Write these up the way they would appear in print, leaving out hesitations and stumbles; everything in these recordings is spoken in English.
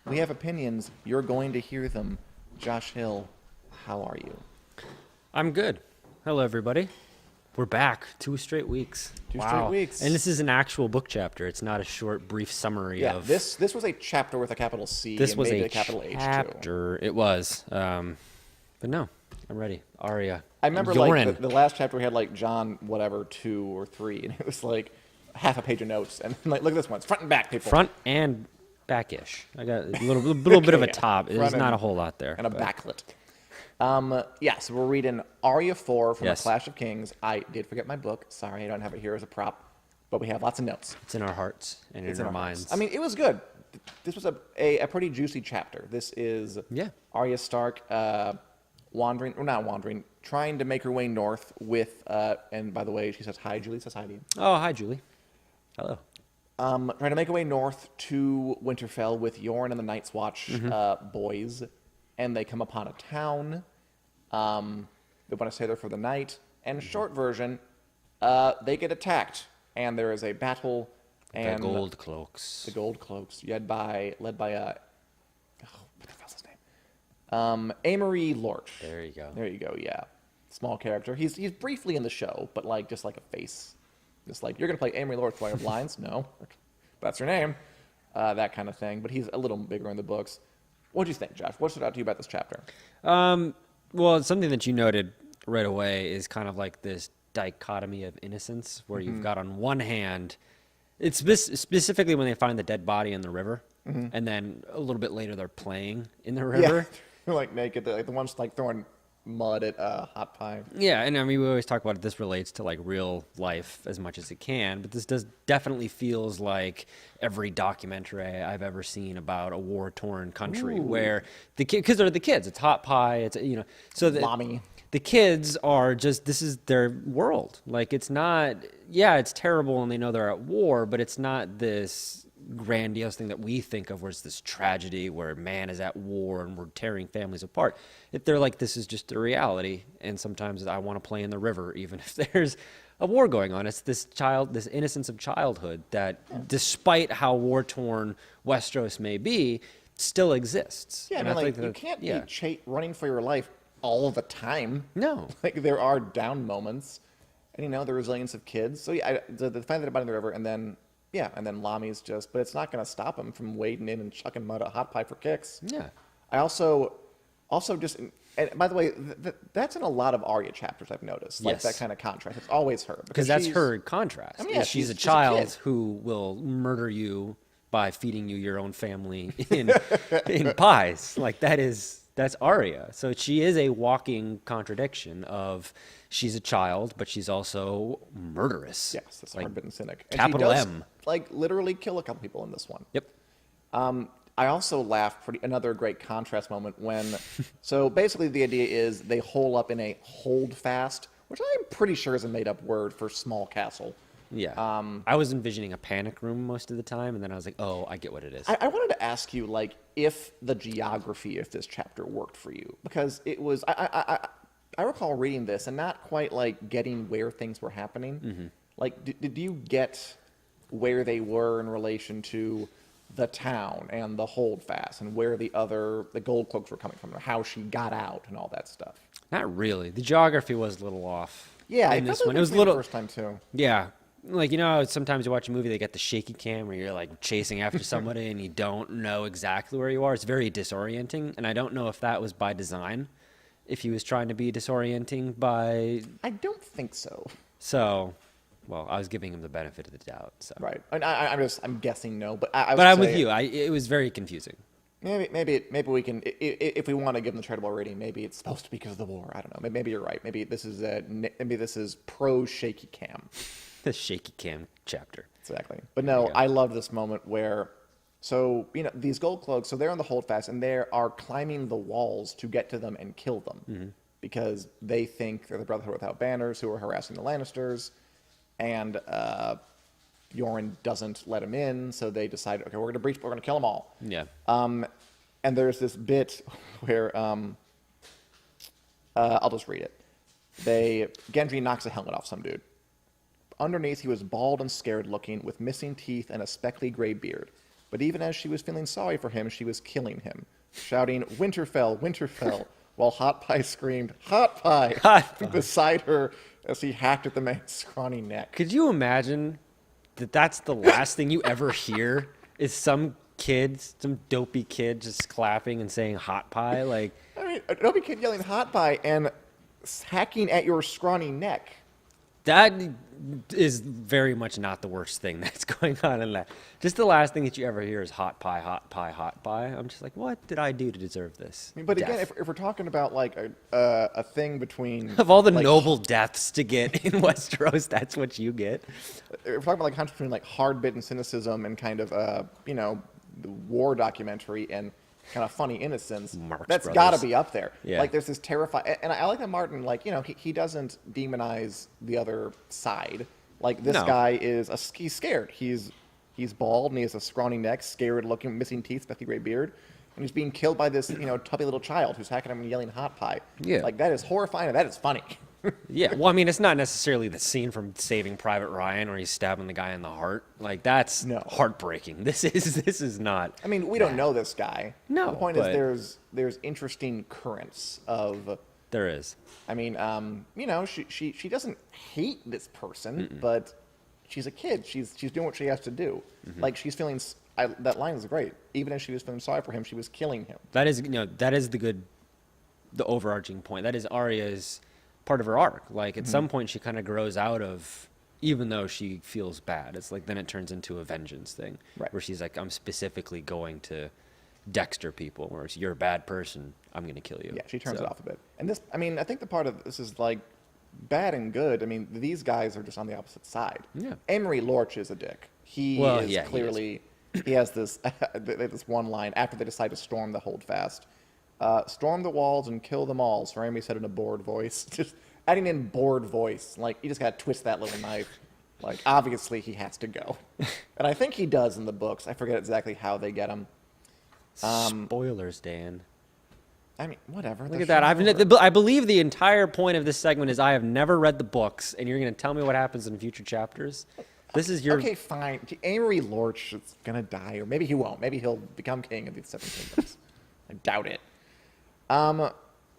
We have opinions. You're going to hear them. Josh Hill, how are you? I'm good. Hello, everybody. We're back. 2 straight weeks. Two straight weeks. And this is an actual book chapter. It's not a short, brief summary Yeah, of... this was a chapter with a capital C This and was maybe a a capital H, too. chapter. It was. But no, I'm ready. Arya. I remember Yoren. like the last chapter we had like John whatever 2 or 3, and it was like half a page of notes, and like look at this one, it's front and back, people, Front and back-ish. I got a little bit of a yeah. top. There's Front not and- a whole lot there. and a but- backlit. So we're reading Arya 4 from Yes. the Clash of Kings. I did forget my book. Sorry, I don't have it here as a prop, but we have lots of notes. It's in our hearts and It's in our hearts. minds. I mean, it was good. This was a pretty juicy chapter. This is Yeah. Arya Stark trying to make her way north with, and by the way, she says hi, Julie says hi to you. Oh, hi, Julie. Hello. Trying to make her way north to Winterfell with Yoren and the Night's Watch boys, and they come upon a town. They want to stay there for the night. And short version, they get attacked, and there is a battle. And The gold cloaks. the Gold Cloaks, led by what the hell's his name? Amory Lorch. There you go. There you go. Yeah, small character. He's briefly in the show, but like just like a face, just like you're gonna play Amory Lorch while you're blinds. No, that's your name. That kind of thing. But he's a little bigger in the books. What do you think, Josh? What stood out to you about this chapter? Well, something that you noted right away is kind of like this dichotomy of innocence, where you've got on one hand, it's specifically when they find the dead body in the river, and then a little bit later they're playing in the river. Yeah, like naked. Like the ones like throwing mud at hot pie. Yeah, and I mean, we always talk about it. This relates to like real life as much as it can, but this definitely feels like every documentary I've ever seen about a war-torn country, where the kids, because they're the kids, it's hot pie, it's so Mommy. the kids are just, this is their world. Like, it's not, yeah, it's terrible and they know they're at war, but it's not this grandiose thing that we think of where it's this tragedy where man is at war and we're tearing families apart. If they're like, this is just a reality, and sometimes I want to play in the river even if there's a war going on. It's this innocence of childhood that, despite how war-torn Westeros may be, still exists. Yeah, And I mean, like think you that- can't be running for your life all the time. No. Like there are down moments, and the resilience of kids. So yeah, the find that body in the river, and then Lami's just, but it's not going to stop him from wading in and chucking mud at hot pie for kicks. Yeah. I also just, and by the way, that's in a lot of Arya chapters I've noticed. Like Yes. that kind of contrast. It's always her Because that's she's- her contrast. I mean, yeah, she's a she's a child kid. who will murder you by feeding you your own family in pies. Like that's Arya. So she is a walking contradiction of she's a child, but she's also murderous. Yes, that's like, hard-bitten cynic. And capital she does, M. like literally kill a couple people in this one. Yep. I also laughed another great contrast moment when, so basically the idea is they hole up in a hold fast, which I'm pretty sure is a made up word for small castle. Yeah. I was envisioning a panic room most of the time, and then I was like, oh, I get what it is. I wanted to ask you, like, if the geography of this chapter worked for you, because it was, I recall reading this and not quite like getting where things were happening. Like, did you get where they were in relation to the town and the holdfast and where the gold cloaks were coming from, or how she got out and all that stuff? Not really. The geography was a little off. Yeah, in I this felt one. like It was a the little. first time too. Yeah. Like, sometimes you watch a movie, they get the shaky cam where you're like chasing after somebody and you don't know exactly where you are. It's very disorienting. And I don't know if that was by design, if he was trying to be disorienting by. I don't think so. So, well, I was giving him the benefit of the doubt. So. Right. And I'm guessing no, but I would But I'm say with you. It was very confusing. Maybe we can, if we want to give them the charitable rating, maybe it's supposed to be because of the war. I don't know. Maybe you're right. Maybe this is pro shaky cam. The shaky cam chapter. Exactly. But no, I love this moment where, so these gold cloaks. So they're on the holdfast and they are climbing the walls to get to them and kill them because they think they're the Brotherhood without banners who are harassing the Lannisters, and Yoren doesn't let them in. So they decide, okay, we're going to breach. We're going to kill them all. Yeah. And there's this bit where I'll just read it. Gendry knocks a helmet off some dude. Underneath, he was bald and scared looking, with missing teeth and a speckly gray beard. But even as she was feeling sorry for him, she was killing him, shouting, "Winterfell, Winterfell," while Hot Pie screamed, "Hot Pie!" Hot Pie. beside her as he hacked at the man's scrawny neck. Could you imagine that that's the last thing you ever hear is some dopey kid just clapping and saying "Hot Pie"? Like, I mean, a dopey kid yelling "Hot Pie" and hacking at your scrawny neck. that is very much not the worst thing that's going on in that. Just the last thing that you ever hear is "Hot Pie, Hot Pie, Hot Pie." I'm just like, what did I do to deserve this? I mean, but death? again, if we're talking about like a thing between Of all the like, noble deaths to get in Westeros, that's what you get. if we're talking about like contrast between like hard-bitten cynicism and kind of the war documentary and kind of funny innocence, Marx that's Brothers. got to be up there. Yeah. Like there's this terrifying, and I like that Martin, like, he doesn't demonize the other side. Like this No. guy he's scared. He's bald and he has a scrawny neck, scared looking, missing teeth, Bethy gray beard. And he's being killed by this, tubby little child who's hacking him and yelling "Hot Pie." Yeah. Like that is horrifying and that is funny. Yeah, well, I mean, it's not necessarily the scene from Saving Private Ryan where he's stabbing the guy in the heart. Like that's No. heartbreaking. This is not. I mean, we don't know this guy. No, The point but- is there's interesting currents of. There is. I mean, she doesn't hate this person, but she's a kid. She's doing what she has to do. Like she's feeling. That line is great. Even as she was feeling sorry for him, she was killing him. That is the overarching point. That is Arya's part of her arc. Like at some point she kind of grows out of, even though she feels bad, it's like then it turns into a vengeance thing, Right. where she's like, I'm specifically going to Dexter people, where it's, you're a bad person, I'm going to kill you. Yeah, she turns So, it off a bit. And this, I mean, I think the part of this is like bad and good. I mean, these guys are just on the opposite side. Yeah. Emery Lorch is a dick. He Well, is yeah, he clearly. He has this this one line after they decide to storm the holdfast. Storm the walls and kill them all, Sir Amy said in a bored voice. Just adding in bored voice. Like, you just got to twist that little knife. Like, obviously he has to go. And I think he does in the books. I forget exactly how they get him. Spoilers, Dan. I mean, whatever. Look at that. I believe the entire point of this segment is I have never read the books, and you're going to tell me what happens in future chapters. This is your. Okay, fine. Amory Lorch is going to die, or maybe he won't. Maybe he'll become king of the Seven Kingdoms. I doubt it.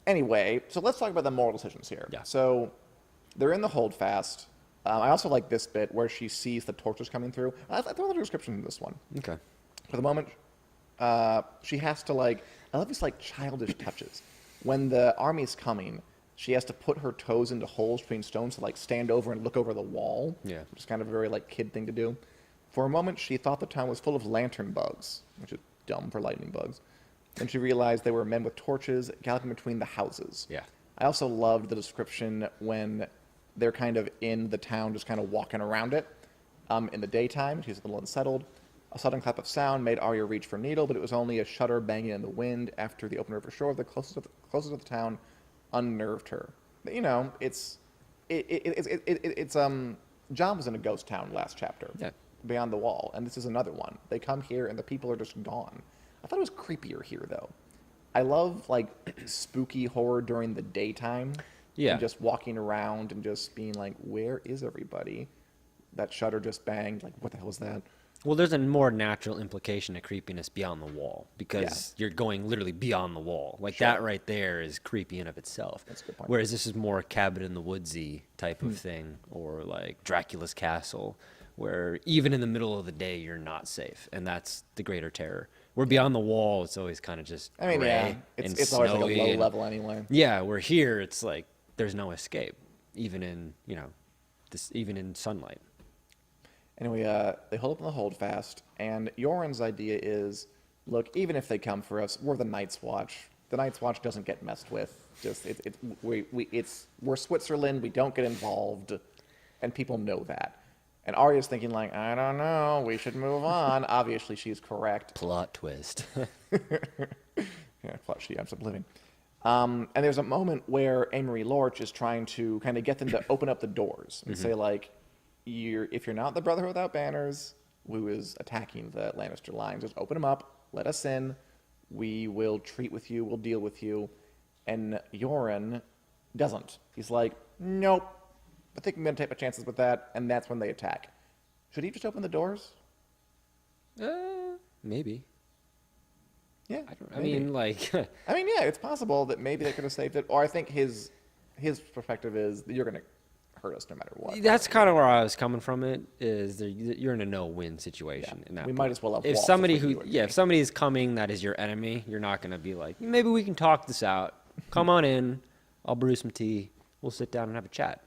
Anyway, so let's talk about the moral decisions here. Yeah. So they're in the holdfast. I also like this bit where she sees the torches coming through. I thought the description in this one. Okay. For the moment, she has to I love these childish touches. When the army's coming, she has to put her toes into holes between stones to stand over and look over the wall. Yeah. Which is kind of a very kid thing to do. For a moment, she thought the town was full of lantern bugs, which is dumb for lightning bugs. Then she realized they were men with torches galloping between the houses. Yeah. I also loved the description when they're kind of in the town, just kind of walking around it. In the daytime, she's a little unsettled. A sudden clap of sound made Arya reach for a needle, but it was only a shutter banging in the wind after the open river shore. The closest of the town unnerved her. It's John was in a ghost town last chapter. Yeah. Beyond the Wall, and this is another one. They come here and the people are just gone. I thought it was creepier here though. I love spooky horror during the daytime. Yeah. And just walking around and just being like, where is everybody? That shutter just banged. Like, what the hell is that? Well, there's a more natural implication of creepiness beyond the wall because you're going literally beyond the wall. That right there is creepy in of itself. That's a good point. Whereas this is more cabin in the woodsy type of thing, or Dracula's castle, where even in the middle of the day you're not safe, and that's the greater terror. Where beyond the wall, it's always kind of just I mean, gray yeah, and it's always snowy a low and- level anyway. Yeah, where here it's there's no escape, even in even in sunlight. Anyway, they hold up in the holdfast, and Yoren's idea is, look, even if they come for us, we're the Night's Watch. The Night's Watch doesn't get messed with. Just we're Switzerland. We don't get involved, and people know that. And Arya's thinking I don't know, we should move on. Obviously, she's correct. Plot twist. Yeah, she ends up living. And there's a moment where Amory Lorch is trying to kind of get them to open up the doors and say if you're not the Brotherhood Without Banners who is attacking the Lannister lines, just open them up, let us in, we will treat with you, we'll deal with you. And Yoren doesn't. He's like, nope, I think I'm going to take my chances with that, and that's when they attack. Should he just open the doors? maybe. Yeah, I mean, like, I mean, yeah, it's possible that maybe they could have saved it. Or I think his perspective is that you're going to hurt us no matter what. that's kind of where I was coming from. It is you're in a no-win situation. Yeah. In that We point. might as well have if walls somebody between who you and me. if somebody is coming that is your enemy, you're not going to be like, maybe we can talk this out. Come on in. I'll brew some tea. We'll sit down and have a chat.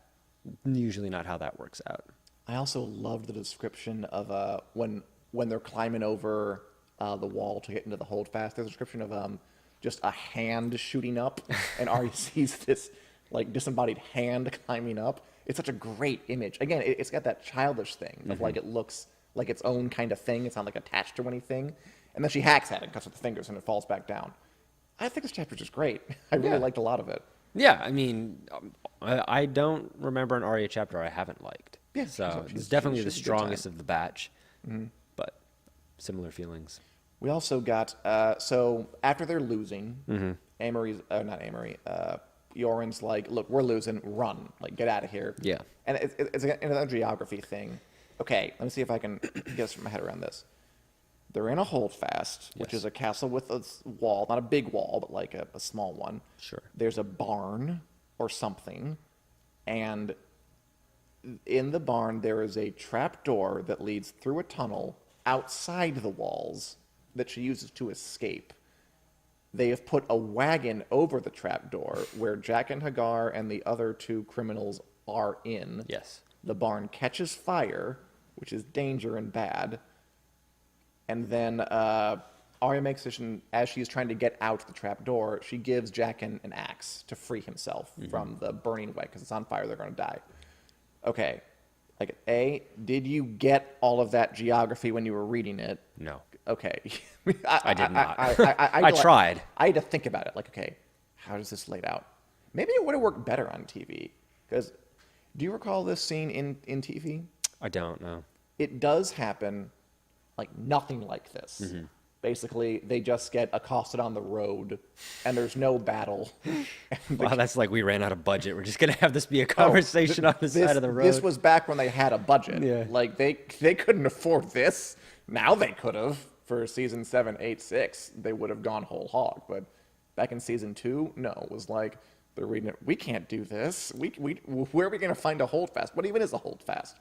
Usually not how that works out. I also loved the description of when they're climbing over the wall to get into the holdfast. There's a description of just a hand shooting up, and Arya sees this like disembodied hand climbing up. It's such a great image. Again, it's got that childish thing of like it looks like its own kind of thing. It's not like attached to anything. And then she hacks at it and cuts with the fingers, and it falls back down. I think this chapter is just great. I really liked a lot of it. Yeah, I mean, I don't remember an Arya chapter I haven't liked. Yeah, so she's it's definitely she's the a good time. strongest of the batch, but similar feelings. We also got so after they're losing, Amory's not Amory. Yoren's like, look, we're losing. Run, like, get out of here. Yeah. And it's another geography thing. Okay, let me see if I can get my head around this. They're in a holdfast, which Yes. is a castle with a wall, not a big wall, but like a small one. Sure. There's a barn or something, and in the barn there is a trap door that leads through a tunnel outside the walls that she uses to escape. They have put a wagon over the trap door where Jack and Hagar and the other two criminals are in. Yes. The barn catches fire, which is danger and bad. And then Arya makes a decision, as she's trying to get out the trap door, she gives Jack an axe to free himself from the burning way, because it's on fire, they're going to die. Okay. Like, did you get all of that geography when you were reading it? No. Okay. I did not. I tried. I had to think about it. Like, okay, how does this laid out? Maybe it would have worked better on TV. Because, do you recall this scene in TV? I don't know. It does happen, like, nothing like this. Basically, they just get accosted on the road, and there's no battle. And Wow, that's like we ran out of budget. We're just gonna have this be a conversation on the side of the road. This was back when they had a budget. Yeah. Like, they couldn't afford this. Now they could have. For season 7, 8, 6, they would have gone whole hog. But back in season 2, no. It was like, they're reading it, we can't do this. Where are we going to find a holdfast? What even is a holdfast?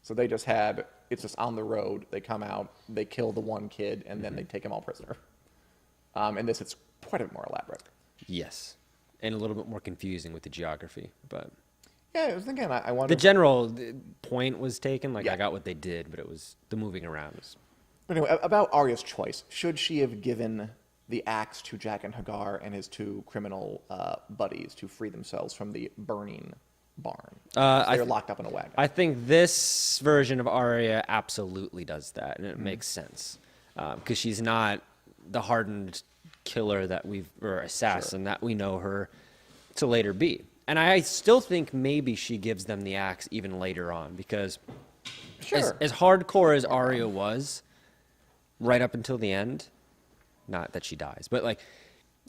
So they just it's just on the road. They come out, they kill the one kid, and then they take him all prisoner. And this, it's quite a bit more elaborate. Yes, and a little bit more confusing with the geography, but Yeah, it was, again, I wonder. the general point was taken. Like, Yeah. I got what they did, but it was the moving around was. Anyway, about Arya's choice. Should she have given the axe to Jack and Hagar and his two criminal buddies to free themselves from the burning barn? They're locked up in a wagon. I think this version of Arya absolutely does that, and it makes sense because she's not the hardened killer or assassin that we know her to later be. And I still think maybe she gives them the axe even later on because as hardcore as Arya was, right up until the end, not that she dies, but like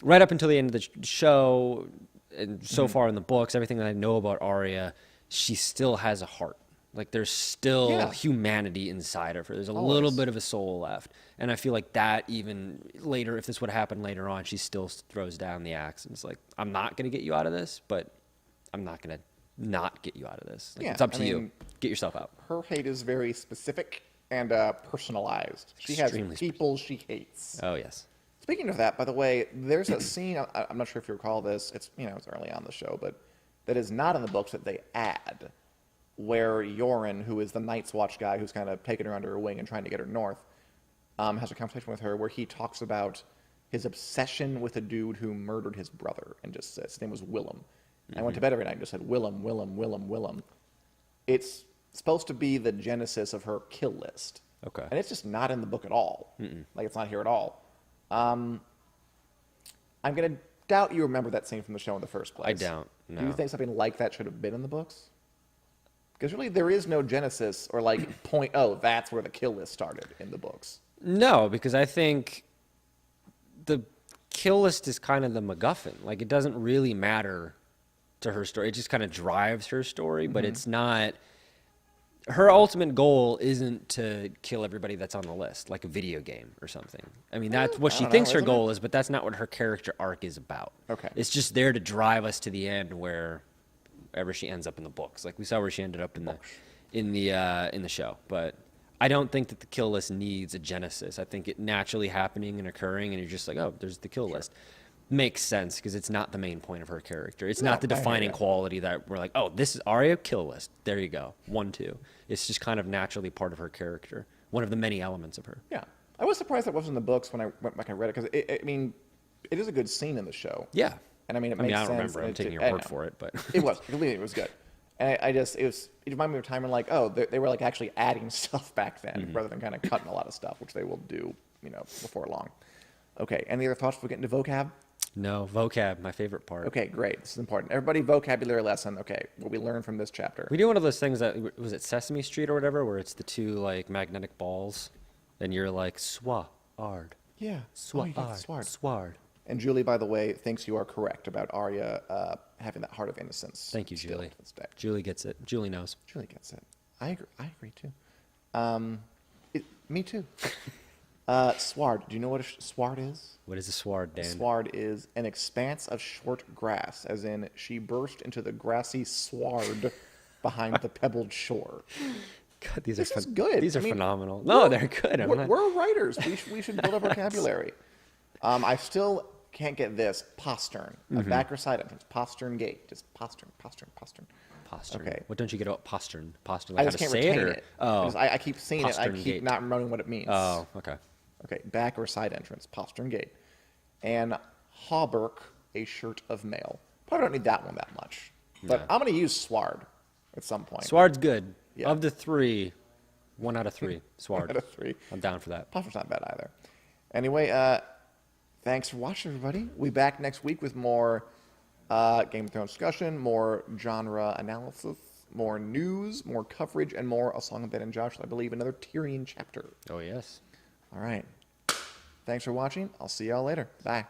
right up until the end of the show and so far in the books, everything that I know about Arya, she still has a heart. Like, there's still humanity inside of her. There's a little bit of a soul left. And I feel like that even later, if this would happen later on, she still throws down the axe and it's like, I'm not going to get you out of this, but I'm not going to not get you out of this. Like, it's up to you. Get yourself out. Her hate is very specific and personalized. She Extremely has people she hates. Oh, yes. Speaking of that, by the way, there's a scene, I'm not sure if you recall this, it's early on the show, but that is not in the books that they add, where Yoren, who is the Night's Watch guy who's kind of taking her under her wing and trying to get her north, has a conversation with her where he talks about his obsession with a dude who murdered his brother, and just says, his name was Willem. I went to bed every night and just said, Willem, Willem, Willem, Willem. It's supposed to be the genesis of her kill list. Okay. And it's just not in the book at all. Like, it's not here at all. I'm going to doubt you remember that scene from the show in the first place. I don't, no. Do you think something like that should have been in the books? Because really, there is no genesis or like point, that's where the kill list started in the books. No, because I think the kill list is kind of the MacGuffin. Like, it doesn't really matter to her story. It just kind of drives her story, but it's not her ultimate goal isn't to kill everybody that's on the list, like a video game or something. I mean, that's what I she don't thinks know, her isn't goal is, but that's not what her character arc is about. Okay. It's just there to drive us to the end wherever she ends up in the books. Like we saw where she ended up in the show. But I don't think that the kill list needs a genesis. I think it naturally happening and occurring, and you're just like, oh, there's the kill list. Makes sense because it's not the main point of her character. It's not the I hear defining ya. quality that we're like, oh, this is Arya kill list. There you go. 1, 2. It's just kind of naturally part of her character. One of the many elements of her. Yeah. I was surprised that wasn't in the books when I went back and read it, because I mean, it is a good scene in the show. Yeah. And I mean, it I mean, makes I don't sense. remember. and I'm taking it, your I word know. for it, but It was. Completely, it was good. And it reminded me of a time when, like, oh, they were, like, actually adding stuff back then, rather than kind of cutting a lot of stuff, which they will do, before long. Okay, any other thoughts before we get into vocab? no, vocab, my favorite part. Okay, great. This is important. Everybody, vocabulary lesson. Okay, what we learned from this chapter. We do one of those things that, was it Sesame Street or whatever, where it's the two, like, magnetic balls, and you're like, sward. Yeah. Sward. you got the sword. Sward. And Julie, by the way, thinks you are correct about Arya having that heart of innocence. Thank you, still Julie. to this day. Julie gets it. Julie knows. Julie gets it. I agree too. Me too. Sward. Do you know what a sward is? What is a sward, Dan? Sward is an expanse of short grass, as in she burst into the grassy sward behind the pebbled shore. God, these This are is good. These are I mean, phenomenal. No, they're good. We're writers. We should build a vocabulary. I still can't get this. Postern. A back or side entrance. Postern gate. Just postern. Postern. Okay. What don't you get about postern? Postern, I like how just to can't say retain it? Or? it. Oh. Because I keep seeing it. I Postern keep gate. not remembering what it means. Oh, okay. Okay. Back or side entrance. Postern gate. And hauberk, a shirt of mail. Probably don't need that one that much. But Yeah. I'm going to use sward at some point. Sward's good. Yeah. Of the 3, 1 out of 3. Sward. Out of 3. I'm down for that. Postern's not bad either. Anyway, thanks for watching, everybody. We'll be back next week with more Game of Thrones discussion, more genre analysis, more news, more coverage, and more A Song of Ben and Joshua. I believe another Tyrion chapter. Oh, yes. All right. Thanks for watching. I'll see y'all later. Bye.